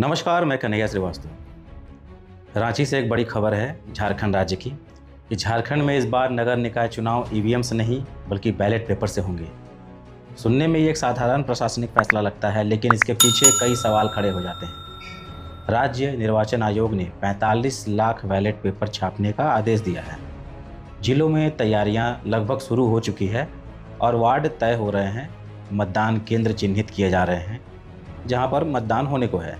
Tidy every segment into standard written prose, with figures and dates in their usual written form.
नमस्कार, मैं कन्हैया श्रीवास्तव। रांची से एक बड़ी खबर है झारखंड राज्य की कि झारखंड में इस बार नगर निकाय चुनाव ईवीएम से नहीं बल्कि बैलेट पेपर से होंगे। सुनने में ये एक साधारण प्रशासनिक फैसला लगता है, लेकिन इसके पीछे कई सवाल खड़े हो जाते हैं। राज्य निर्वाचन आयोग ने 45 लाख बैलेट पेपर छापने का आदेश दिया है। जिलों में तैयारियां लगभग शुरू हो चुकी है और वार्ड तय हो रहे हैं, मतदान केंद्र चिन्हित किए जा रहे हैं जहां पर मतदान होने को है।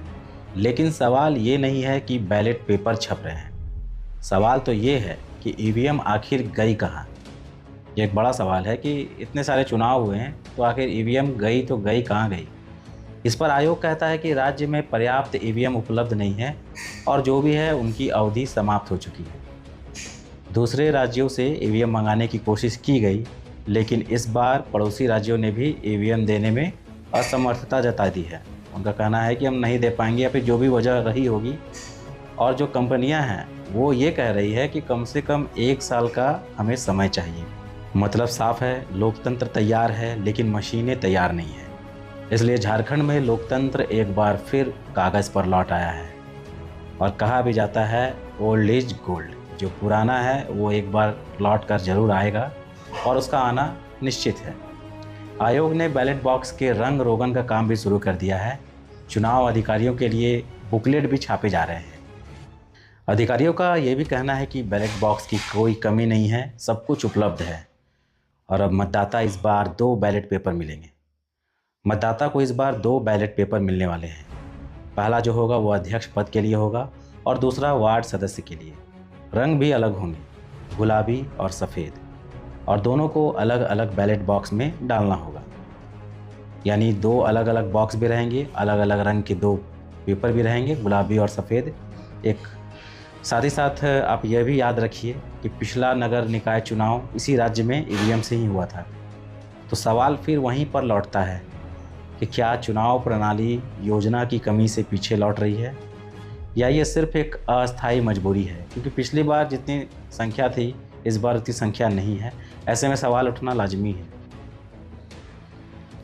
लेकिन सवाल ये नहीं है कि बैलेट पेपर छप रहे हैं, सवाल तो ये है कि ईवीएम आखिर गई कहाँ। ये एक बड़ा सवाल है कि इतने सारे चुनाव हुए हैं तो आखिर ईवीएम गई तो गई कहाँ गई। इस पर आयोग कहता है कि राज्य में पर्याप्त ईवीएम उपलब्ध नहीं है और जो भी है उनकी अवधि समाप्त हो चुकी है। दूसरे राज्यों से ईवीएम मंगाने की कोशिश की गई, लेकिन इस बार पड़ोसी राज्यों ने भी ईवीएम देने में असमर्थता जता दी है। उनका कहना है कि हम नहीं दे पाएंगे या फिर जो भी वजह रही होगी। और जो कंपनियां हैं वो ये कह रही है कि कम से कम 1 साल का हमें समय चाहिए। मतलब साफ है, लोकतंत्र तैयार है लेकिन मशीनें तैयार नहीं है। इसलिए झारखंड में लोकतंत्र एक बार फिर कागज़ पर लौट आया है। और कहा भी जाता है ओल्ड इज गोल्ड, जो पुराना है वो एक बार लौट कर जरूर आएगा और उसका आना निश्चित है। आयोग ने बैलेट बॉक्स के रंग रोगन का काम भी शुरू कर दिया है। चुनाव अधिकारियों के लिए बुकलेट भी छापे जा रहे हैं। अधिकारियों का ये भी कहना है कि बैलेट बॉक्स की कोई कमी नहीं है, सब कुछ उपलब्ध है। और अब मतदाता इस बार 2 बैलेट पेपर मिलेंगे। मतदाता को इस बार 2 बैलेट पेपर मिलने वाले हैं। पहला जो होगा वो अध्यक्ष पद के लिए होगा और दूसरा वार्ड सदस्य के लिए। रंग भी अलग होंगे, गुलाबी और सफ़ेद, और दोनों को अलग अलग बैलेट बॉक्स में डालना होगा। यानी 2 अलग अलग बॉक्स भी रहेंगे, अलग अलग रंग के 2 पेपर भी रहेंगे, गुलाबी और सफ़ेद। एक साथ ही साथ आप यह भी याद रखिए कि पिछला नगर निकाय चुनाव इसी राज्य में ईवीएम से ही हुआ था। तो सवाल फिर वहीं पर लौटता है कि क्या चुनाव प्रणाली योजना की कमी से पीछे लौट रही है या ये सिर्फ एक अस्थायी मजबूरी है। क्योंकि पिछली बार जितनी संख्या थी इस बार उतनी संख्या नहीं है। ऐसे में सवाल उठना लाजमी है।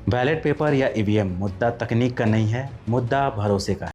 बैलेट पेपर या ईवीएम, मुद्दा तकनीक का नहीं है, मुद्दा भरोसे का है।